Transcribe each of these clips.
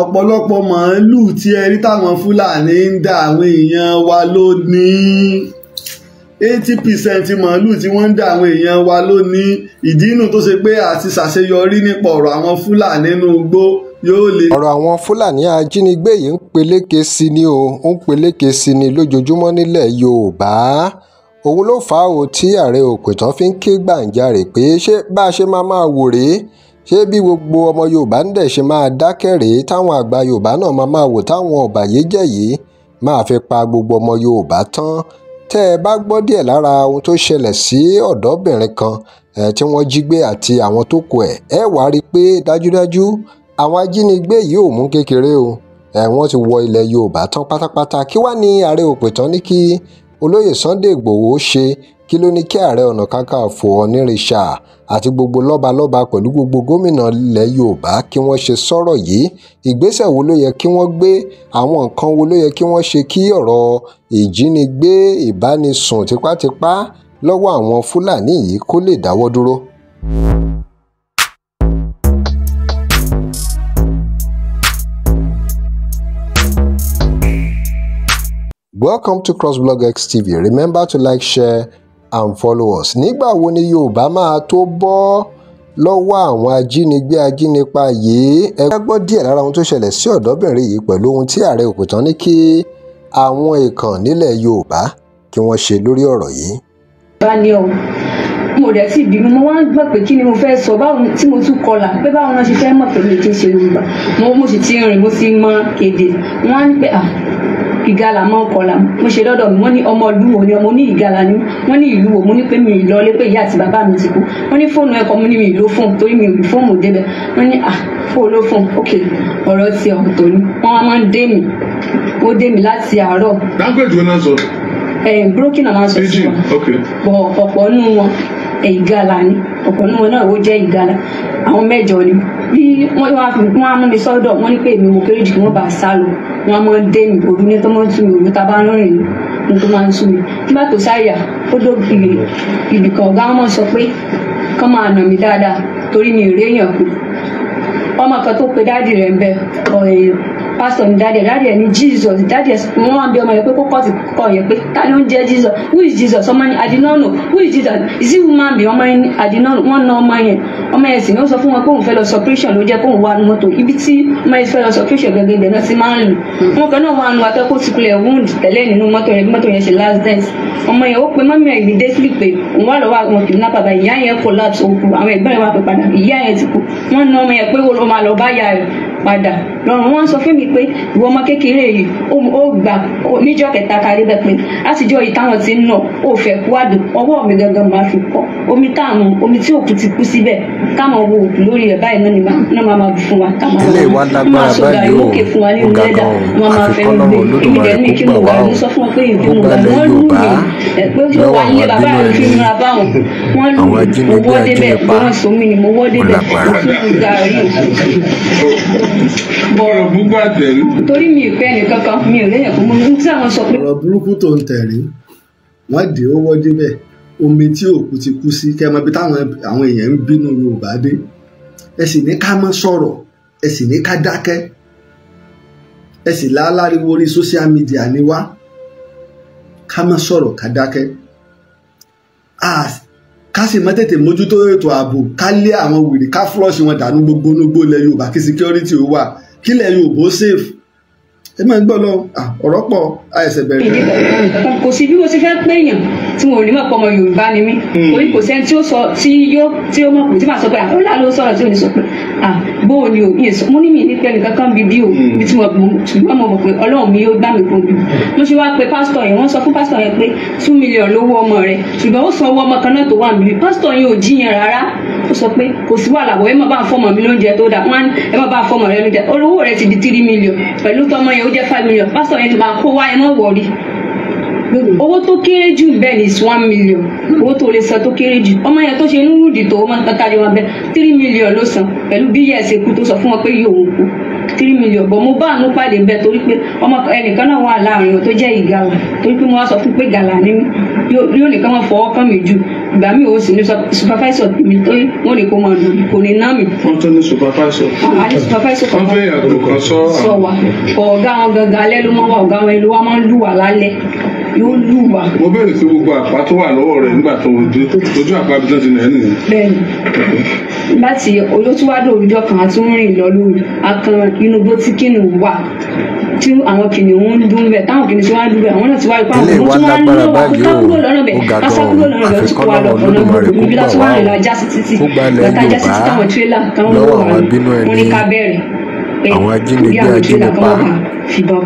ọ̀pọ̀lọpọ̀ màálù tí ẹ rí táwọn Fúlàní ń dà àwọn èèyàn wa lónìí 80% màálù tí wọ́n ń dà àwọn èèyàn wa lónìí. ìdí inú tó ṣe pé àti ṣàṣeyọrí nípa ọ̀rọ̀ àwọn Fúlàní nínú igbó yóò le. ọ̀rọ̀ àwọn Fúlàní ajínigbé yìí ń peléke sí ni ó ń peléke sí ni lójoojúmọ́ nílẹ̀ Yorùbá. òun ló fà á tí Ààrẹ Òpìtàn fi ń ké gbàǹjarè pé ṣé bá a ṣe máa wò rèé, ṣé bí gbogbo ọmọ Yorùbá ń dẹ̀ ṣe máa dákẹ́ rèé táwọn àgbà Yorùbá náà máa wò táwọn ọ̀bàyéjẹ́ yìí máa fi pa gbogbo ọmọ Yorùbá tán. tẹ́ ẹ bá gbọ́ díẹ̀ lára ohun tó ṣẹlẹ̀ sí ọ̀dọ́bìnrin kan tí wọ́n jí gbé àti àwọn tó kù ẹ wàá rí i pé dájúdájú àwọn ajínigbé yìí ò mú kékeré o. wọ́n ti wọ ilẹ̀ Yorùbá tán pátápátá. kí wá ní Ààrẹ Òpìtàn ní kí olóyè Sunday Igboho ṣe, kí ló ní kí Ààrẹ Ọ̀nà Kakanfò Onírìṣà àti gbogbo lọ́balọ́ba pẹ̀lú gbogbo gómìnà ilẹ̀ Yorùbá kí wọ́n ṣe sọ̀rọ̀ yìí? ìgbésẹ̀ wo ló yẹ kí wọ́n gbé? àwọn nǹkan wo ló yẹ kí wọ́n ṣe kí ọ̀rọ̀ ìjínigbé ìbánisùn tipátipá lọ́wọ́ àwọn Fúlàní yìí kó lè dáwọ́ dúró? Welcome to crossblogX TV. Remember to like, share and follow us. nígbà wo ni Yorùbá máa tó bọ́ lọ́wọ́ àwọn ajínigbé ajínipa yìí? ẹ gbọ́ díẹ̀ lára ohun tó ṣẹlẹ̀ sí ọ̀dọ́bìnrin yìí pẹ̀lú ohun tí Ààrẹ Òpìtàn ní kí àwọn èèkàn nílẹ̀ Yorùbá kí wọ́n ṣe lórí ọ̀rọ̀ yìí. mo dẹ̀ ti bímọ mo wá ń gbọ́ pé kí ni mo fẹ́ sọ báwo tí mo tún kọlà pé báwo náà ṣe fẹ́ mọ̀ pé mi kì í ṣe Yorùbá. mo sì ti rìn mo ti mọ èdè. wọ́n á ní pé ìgalà mọ́ ọkọ̀là mo ṣe lọ́dọ̀ mi wọ́n ní ọmọ ìlú wo ni ọmọ ní ìgalà ni wọ́n ní ìlú wo mo ní pé mi ì lọlé pé ìyá àti bàbá mi ti kú wọ́n ní fóònù ẹ̀kọ́ mo ní mi ì lo fóònù torí mi ò rí fóònù débẹ̀ wọ́n ní fóònù ló fóònù ok ọ̀rọ̀ ti ọ̀tọ̀ ni wọ́n wá máa ń dé mi ó dé mi láti àárọ̀. language wọn náà sọ. broken náà máa sọ sí wọn bọ̀ ọ̀pọ̀ nínú wọn ìgalà ni ọ̀pọ̀ nínú wọn náà ó jẹ́ ìgalà àwọn mẹ́jọ ni bí wọ́n á mú mi sọ́dọ̀ wọ́n ní pé èmi mo kéré jù kí wọ́n bá sá lọ wọ́n á mọ dé mi òru ní tó mọ́ tún mi òru tá a bá ń rìn ní tó máa ń sún mi nígbà tó sáyà ó dó ibì kan ọ̀gá wọn sọ pé kán máa nà mí dáadáa torí mi ò réèyàn kù ọmọ kan tó pe dáàdì rẹ̀ ń bẹ pásítọ̀ ní dáàdì ẹ̀ ní Jesus dáàdì ẹ̀ wọ́n wá bí ọmọ yẹn pé kó kọ́ọ̀tì kọ́ yẹn pé ta ló ń jẹ́ Jesus who is Jesus ọmọ yẹn I did not know who is Jesus is he woman be ọmọ yẹn I did not know wọ́n na ọmọ yẹn sì ni ó sọ fún wọn pé òun fẹ́ lọ sọpírẹ́ṣọ̀n ló jẹ́ kóun wà ní mọ́tò ibi tí ọmọ yẹn fẹ́ lọ sọpírẹ́ṣọ̀n gẹ́gẹ́ ibẹ̀ náà ti máa ń lù wọn kan náà wà nù atẹ́kọ̀ọ́ síkulẹ̀ wound tẹ́lẹ̀ nínú mọ́tò yẹn ṣe last dance ọmọ yẹn ó pe mọ́mí ẹ̀ immediately pé òun wà lọ́wọ́ àwọn kidnapper bàbá ìyá yẹn collapse òkú àwọn ẹ̀gbọ́n yẹn wà pé padà ìyá yẹn ti kú wọ́n na ọmọ yẹn pé ó máa lọ bá yà rẹ̀ padà lọ́rùn wọn sọ fún mi pé ìwọ ọmọ kékeré yìí ó gbà níjọ́ kẹta kárí bẹ́ẹ̀ pé látijọ́ yìí táwọn ti ń nà ó fẹ́ kú àdùn ọwọ́ mi gangan máa fi kọ́ omi táwọn omi tí òkú ti kú síbẹ̀ káwọn wo òkú lórí rẹ̀ báyìí náà máa bù fún wa káwọn máa sọ̀gà ìlókè fún wa nínú lẹ́dà wọn máa fẹ́ gbé èmi dẹ̀ ní kí mo gbà ní sọ fún wọn pé ìdí mo gbà wọ́n lù mí pé ó wà nílé bàbá rẹ̀ fi múra báwọn wọ́n lù mí mo wọ́ débẹ̀ wọ́n sọ mí ni mo wọ́ débẹ̀ torí mi ìfẹ́ nìkan kan mi ò lẹ́yìn fún mi tí àwọn sọ pé. ọ̀rọ̀ burúkú tó ń tẹ̀rí wọ́n dé ó wọ́ débẹ̀ omi tí òkú ti kú sí kẹ́mọ́ bí táwọn èèyàn ń bínú Yorùbá dé ẹ sì ní ká má sọ̀rọ̀ ẹ sì ní ká dákẹ́ ẹ sì láláriwo orí social media ni wá ká má sọ̀rọ̀ ká dákẹ́ ká sì má tètè mójútó ètò ààbò ká lé àwọn wèrè ká flush wọn dànù gbogbo onúgbò ilẹ̀ Yorùbá kí security ó wà kí ilẹ̀ Yorùbá ó safe ẹ máa ń gbọ́ lọ ọ̀rọ̀ pọ̀ àìsẹ̀ bẹ̀rẹ̀. kò sí bí mo ti fẹ́ péyàn tí mo ò ní mọ̀ pé ọmọ Yorùbá ni mí torí kò sẹ́ni tí ó sọ tí ó mọ̀ pé tí màá sọ pé ọ̀la ló sọ̀rọ̀ tí ò ní sọ pé bó o ní o yẹ sọ mo ní mi ní pẹ́ nìkan kan bíbí o bí tí mo mọ̀ pé Ọlọ́run mi yóò gbà mí kó bí mo ṣe wá pé pásítọ̀ yẹn wọ́n sọ fún pásítọ̀ yẹn pé 2 million lówó ọmọ rẹ̀ ṣùgbọ́n ó san owó ọmọ kan náà tó wà níbí pásítọ̀ yẹn ò jiyàn rárá ó sọ pé kò sí wàhálà bọ̀ ẹ má bá fọmọ mi lóúnjẹ tó dáa wọn ẹ má bá fọmọ rẹ lóúnjẹ olówó rẹ ti di 3 million pẹ̀lú tọmọ yẹn ó jẹ́ 5 million pásítọ̀ yẹn ti máa kó wá ẹ má wọrí owó tó kéré jù bẹ́ẹ̀ ni 1 million owó tó lè san tó kéré jù ọmọ yẹn tó ṣe inú rúdì tó máa ń tàkàrí wọn bẹ́ẹ̀ 3 million ló san pẹ̀lú bí yẹ̀ ṣe kú tó sọ fún wọn pé yóò kú 3 million bọ̀ mo bá àánú pàdé bẹ́ẹ̀ torí pé ọmọ ẹnìkan náà wà láàrin tó jẹ́ ìgalà torí pé mo wá sọ fún pé gàlà ní mi yóò nìkan wọn fọwọ́ kàn mí jù ìgbà mi ò sì ní supervisor mi tó wọ́n ní kó máa lò kò ní ná mi. wọ́n tó ní supervisor. àní supervisor kan wọ́n fẹ́ yàgò kan sọ wa ọ̀gá wọn gangan alẹ́ ló máa wà ọ̀gá wọn ló wá máa ń lù wá lálẹ́ yóò lù wá. mo béèrè sí gbogbo àpá tó wà lọ́wọ́ rẹ̀ nígbà tó ojú àpá bí tó ti nà ẹ́ nìyẹn. bẹ́ẹ̀ni láti olótúwádò òrùjọ kan àti ń rìn lọ lórí akan inú igbó tí kìnìún wà tí àwọn kìnìún ń dún bẹ́ẹ̀ táwọn kìnìún tí wọ́n ń dún bẹ́ẹ̀ àwọn náà ti wá ipá àwọn tó wá ń lọ kákúrò lọ́nà bẹ́ẹ̀ kásákúrò lọ́nà bẹ́ẹ̀ ó ti kó wa lọ ọ̀nà gbogbo ibi láti wá rìn lọ ajá sí títì gbàtà ajá sí títì táwọn tírélà táwọn wò wà wọn ní ká bẹ̀rẹ̀ pé àwọn ajínigbé ajínipa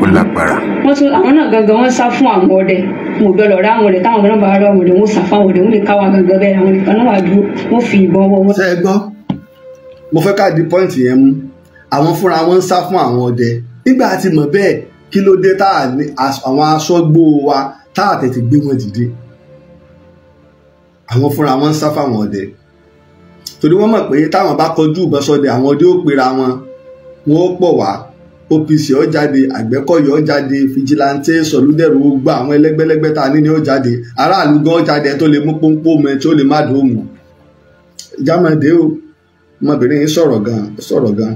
ó lágbára. wọ́n tún àwọn náà gangan wọ́n sá fún àwọn ọdẹ wọn ò gbọ́dọ̀ rá àwọn ọdẹ táwọn náà bá rá àwọn ọdẹ wọn sá fún àwọn ọdẹ wọn lè káwa gangan bẹ́ẹ̀ àwọn nìkan náà wà dúró wọ́n fi ìbọn wọ́ wọn. ṣé ẹ gbọ́ mo fẹ́ ká di pọ́ìntì yẹn mú àwọn fúnra wọn ń sá fún àwọn ọdẹ nígbà tí mọ̀ bẹ́ẹ̀ kí ló dé tá àwọn aṣọ́gbó wa tá a tètè gbé wọn dìde àwọn fúnra wọn ń sá fáwọn ọdẹ torí wọ́n mọ̀ pé táwọn bá kọjú ìbọn sọdẹ àwọn ọdẹ ó pera wọn ó pọ̀ wá OPC ó jáde Àgbẹ̀kọ̀yà ó jáde fìjìláńtẹ sọlúdẹrù ó gbà àwọn ẹlẹ́gbẹ́lẹ́gbẹ́ tá a ní ni ó jáde aráàlú gan ó jáde tó lè mú pọ́npọ́ mẹ tí ó lè má dòmù jámọdé o ọmọbìnrin yìí sọ̀rọ̀ gan.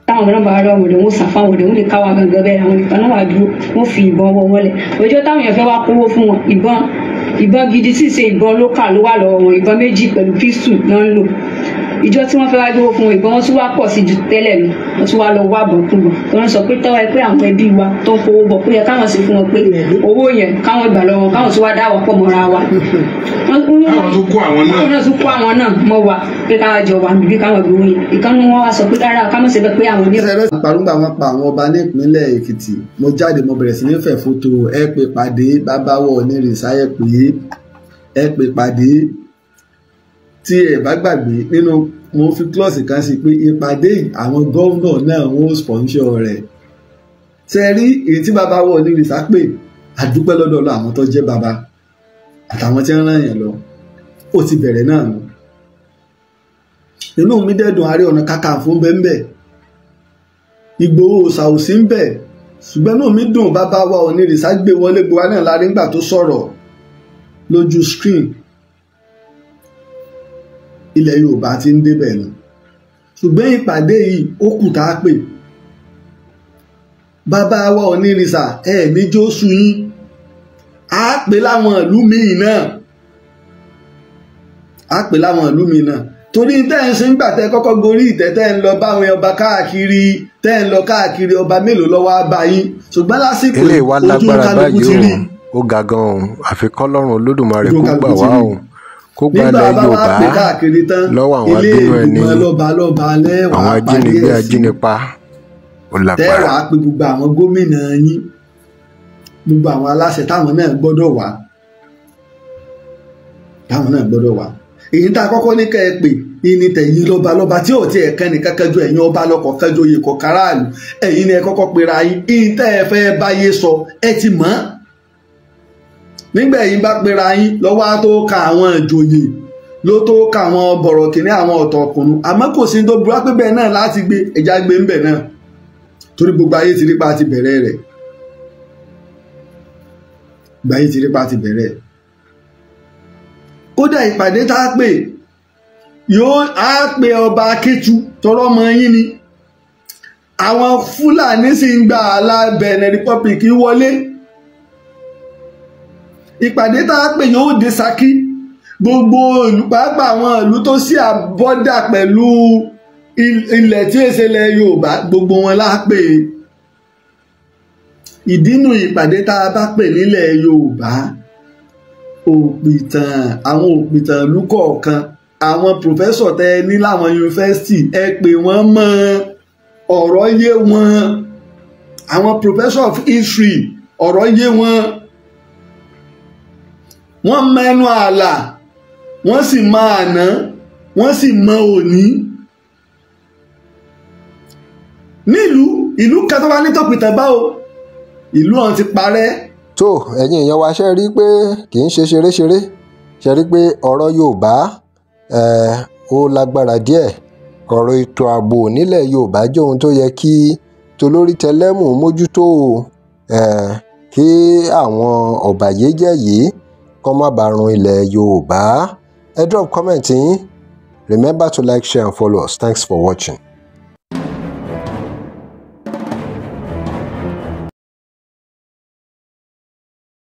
táwọn náà bá rọ òde wọn sá fáwọn òde wọn lè káwa gangan bẹ́ẹ̀ àwọn nìkan náà wà dúró wọn fi ìbọn wọ́ wọn lẹ̀ ọjọ́ táwọn èèyàn fẹ́ wá kówó fún wọn ìbọn gidi sì ṣe ìbọn lókà ló wà lọ́wọ́ wọn ìbọn méjì pẹ̀lú pístù náà ń lò ìjọ tí wọ́n fẹ́ wá gbówó fún wọn ìbọn wọn tún wá pọ̀ sí ju tẹ́lẹ̀ lọ wọ́n tún wá lọ wá bọ̀ kú bọ̀ wọ́n sọ pé tọ́wọ́ ẹ pé àwọn ẹbí wa tó ń kówó bọ̀ pé yẹ káwọn sì fún wọn pé owó yẹn káwọn gbà lọ́wọ́ káwọn tún wá dáwọ́ pọ̀ mọ́ra wa. káwọn tún kó àwọn náà mọ́ wa pé káwọn jọ wà níbí káwọn gbowó yẹn ìkànnì wọn wá sọ pé rárá káwọn ṣe bẹ́ẹ̀ pé àwọn ní. parúgbà wọn pa àwọn ọba ní ìpínlẹ̀ Èkìtì mo jáde mo bẹ̀rẹ̀ sí ní fẹ̀ fótó ẹ pé pàdé bábáwọ̀ onírìnsá ẹ pé pàdé tí ẹ bá gbàgbé nínú mo fi klọ́ọ̀sì kan sí pé ìpàdé àwọn gómìnà náà wọ́n sponsor rẹ̀ ṣe rí èyí tí bábáwọ̀ onírìnsá pé àdúpẹ́ lọ́dọ̀ lọ àwọn tó jẹ́ bàbá àtàwọn tí ń ràn yàn lọ ó ti bẹ̀rẹ̀ náà nù inú mi dẹ́dùn Ààrẹ Ọ̀nà Kakanfò ń bẹ Ìgbòho ṣàwòsí ń bẹ ṣùgbọ́n inú mi dùn bábáwọ̀ onírìnsá gbé wọlé gbowá náà lárí ńgbà tó sọ̀rọ̀ lójú screen ilẹ̀ Yorùbá ti ń débẹ̀ nù ṣùgbọ́n ìpàdé yìí ó kù tá a pè bàbá wa onírìnsà ní jósù yín á pè láwọn ìlú míì náà torí tẹ́ ń ṣe ń gbà tẹ́ kọ́kọ́ gorí ìtẹ́ tẹ́ ń lọ báwọn ọba káàkiri tẹ́ ń lọ káàkiri ọba mélòó lọ́wọ́ á bá yín ṣùgbọ́n lásìkò ojú kálukú ti rí. ó ga gan-an àfi kọ́lọ́run Olódùmarè kó gbà wá o kó gba ilẹ̀ Yorùbá lọ́wọ́ àwọn abínú ẹni àwọn ajínigbé ajínipa ó lágbára. tẹ́wàá pé gbogbo àwọn gómìnà yín gbogbo àwọn aláṣẹ táwọn náà gbọ́dọ̀ wá èyí tá a kọ́kọ́ ní kẹ́ ẹ pè ní tẹ̀yìn lọ́ba tí ò tiẹ̀ kẹ́ni kẹ́kẹ́jọ ẹ̀yin ọba lọ́kọ̀ kẹ́jọ yìí kọ̀ káràlú ẹ̀yin ni ẹ kọ́kọ́ pera yín ìyìn tẹ́ ẹ fẹ́ báyé sọ ẹ ti mọ̀ nígbà yìí bá pera yín lọ́wọ́ á tó ka àwọn ìjòyè ló tó ka àwọn bọ̀rọ̀ kìíní àwọn ọ̀tọ̀ ọkùnrin àmọ́ kò sí tó burú pé bẹ́ẹ̀ náà láti gbé ẹja gbé ń bẹ̀ náà torí gbogbo ayé ti rí pa ti bẹ̀rẹ̀ rẹ̀ gbogbo ayé ti rí pa ti bẹ̀rẹ̀ kódà ìpàdé tá a pè yóò á pe ọba Akétu tọrọ mọ yín ni àwọn Fúlàní sì ń gba ààlà Benin Republic wọlé ìpàdé tá a pè yóò dé Ṣakí gbogbo ìlú pàápàá àwọn ìlú tó sí àbọ́dà pẹ̀lú ilẹ̀ tí èsèlẹ̀ Yorùbá gbogbo wọn la pè ìdínú ìpàdé tá a bá pè nílẹ̀ Yorùbá òpìtàn àwọn òpìtàn ìlú kọ̀ọ̀kan àwọn pòfẹ́sọ̀ tẹ ní láwọn yunifásitì ẹ pè wọ́n mọ́ ọ̀rọ̀ yé wọn àwọn professor of history ọ̀rọ̀ yé wọn wọ́n mẹ́nu ààlà wọ́n sì mọ àná wọ́n sì mọ òní nílùú ìlú kan tó bá ní tòpìtàn báwo ìlú ọ̀hún ti parẹ́. tó ẹ̀yin èèyàn wa ṣe rí pé kì í ṣe ṣeréṣeré ṣe rí pé ọ̀rọ̀ Yorùbá ó lágbára díẹ̀ ọ̀rọ̀ ètò ààbò nílẹ̀ Yorùbá jẹ́ ohun tó yẹ kí tolórí tẹlẹ́mù mójútó kí àwọn ọ̀bàyéjẹ́ yìí kó má bàa run ilẹ̀ Yorùbá ẹ drop comment yín. Remember to like, share and follow us. Thanks for watching.